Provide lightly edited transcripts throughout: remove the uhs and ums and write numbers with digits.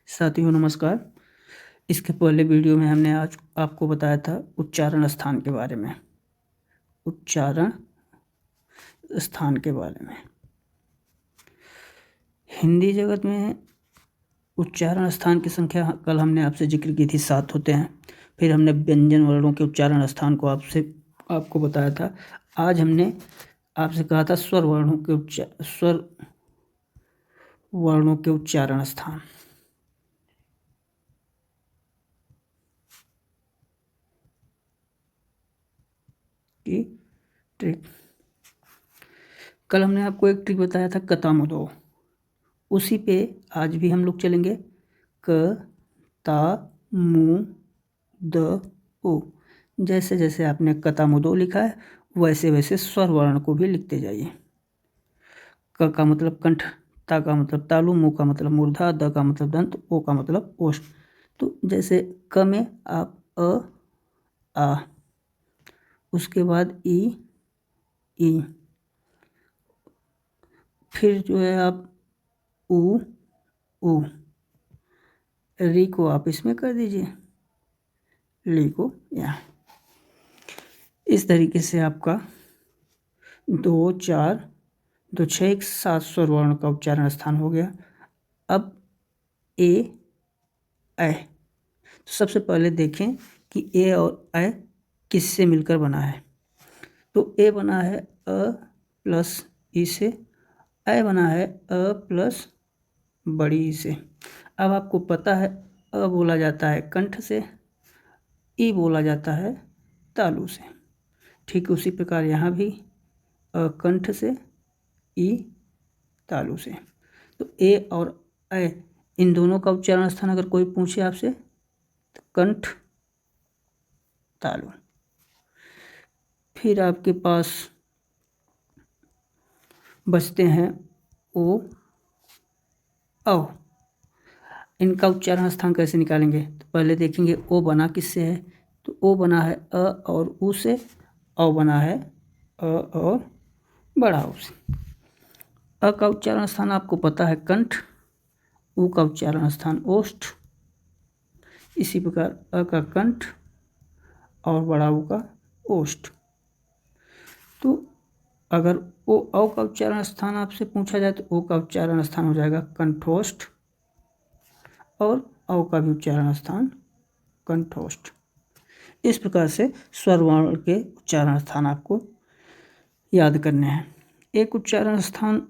साथियों नमस्कार। इसके पहले वीडियो में हमने आज आपको बताया था उच्चारण स्थान के बारे में। उच्चारण स्थान के बारे में हिंदी जगत में उच्चारण स्थान की संख्या कल हमने आपसे जिक्र की थी 7 होते हैं। फिर हमने व्यंजन वर्णों के उच्चारण स्थान को आपको बताया था। आज हमने आपसे कहा था स्वर वर्णों के उच्चारण स्थान। की ट्रिक कल हमने आपको एक ट्रिक बताया था कता मुदो, उसी पे आज भी हम लोग चलेंगे। क ता मु द ओ। जैसे जैसे आपने कता मुदो लिखा है वैसे वैसे स्वर वर्ण को भी लिखते जाइए। क का मतलब कंठ, ता का मतलब तालु, मु का मतलब मूर्धा, द का मतलब दंत, ओ का मतलब ओष्ठ। तो जैसे क में आप आ, उसके बाद ई, फिर जो है आप उ, री को आप इसमें कर दीजिए, ली को यहाँ। इस तरीके से आपका 2, 4, 2, 6, 7 स्वर वर्ण का उच्चारण स्थान हो गया। अब ए तो सबसे पहले देखें कि ए और ऐ किससे मिलकर बना है। तो ए बना है अ प्लस ई से, ऐ बना है अ प्लस बड़ी ई से। अब आपको पता है अ बोला जाता है कंठ से, ई बोला जाता है तालु से। ठीक उसी प्रकार यहाँ भी अ कंठ से, ई तालु से। तो ए और ऐ इन दोनों का उच्चारण स्थान अगर कोई पूछे आपसे तो कंठ तालु। फिर आपके पास बचते हैं ओ औ। इनका उच्चारण स्थान कैसे निकालेंगे तो पहले देखेंगे ओ बना किससे है। तो ओ बना है अ और उ से, औ बना है अ और बड़ा उ से। अ का उच्चारण स्थान आपको पता है कंठ, उ का उच्चारण स्थान ओष्ठ। इसी प्रकार अ का कंठ और बड़ा उ का ओष्ठ। तो अगर ओ औ का उच्चारण स्थान आपसे पूछा जाए तो ओ का उच्चारण स्थान हो जाएगा कंठोष्ठ और औ का भी उच्चारण स्थान कंठोष्ठ। इस प्रकार से स्वर वर्ण के उच्चारण स्थान आपको याद करने हैं। एक उच्चारण स्थान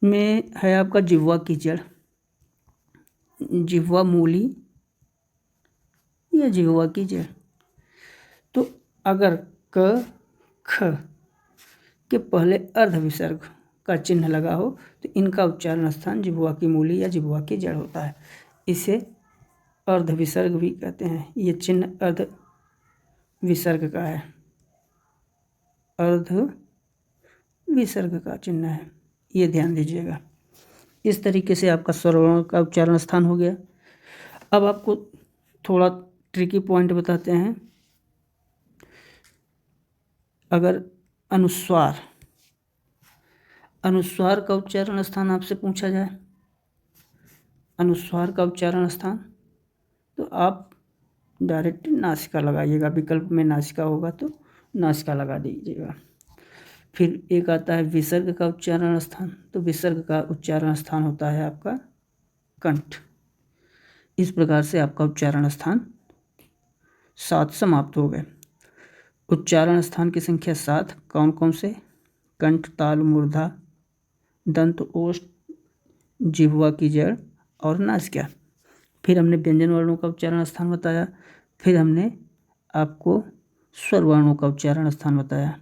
में है आपका जिह्वा की जड़, जिह्वा मूली या जिह्वा की जड़। तो अगर क ख के पहले अर्ध विसर्ग का चिन्ह लगा हो तो इनका उच्चारण स्थान जिह्वा की मूली या जिह्वा की जड़ होता है। इसे अर्ध विसर्ग भी कहते हैं। ये चिन्ह अर्ध विसर्ग का है, अर्ध विसर्ग का चिन्ह है, ये ध्यान दीजिएगा। इस तरीके से आपका स्वर वर्ण का उच्चारण स्थान हो गया। अब आपको थोड़ा ट्रिकी पॉइंट बताते हैं। अगर अनुस्वार का उच्चारण स्थान आपसे पूछा जाए, अनुस्वार का उच्चारण स्थान, तो आप डायरेक्ट नासिका लगाइएगा। विकल्प में नासिका होगा तो नासिका लगा दीजिएगा। फिर एक आता है विसर्ग का उच्चारण स्थान, तो विसर्ग का उच्चारण स्थान होता है आपका कंठ। इस प्रकार से आपका उच्चारण स्थान 7 समाप्त हो गए। उच्चारण स्थान की संख्या 7 कौन कौन से? कंठ, तालु, मूर्धा, दंत, ओष्ठ, जिह्वा की जड़ और नासिका। फिर हमने व्यंजन वर्णों का उच्चारण स्थान बताया। फिर हमने आपको स्वर वर्णों का उच्चारण स्थान बताया।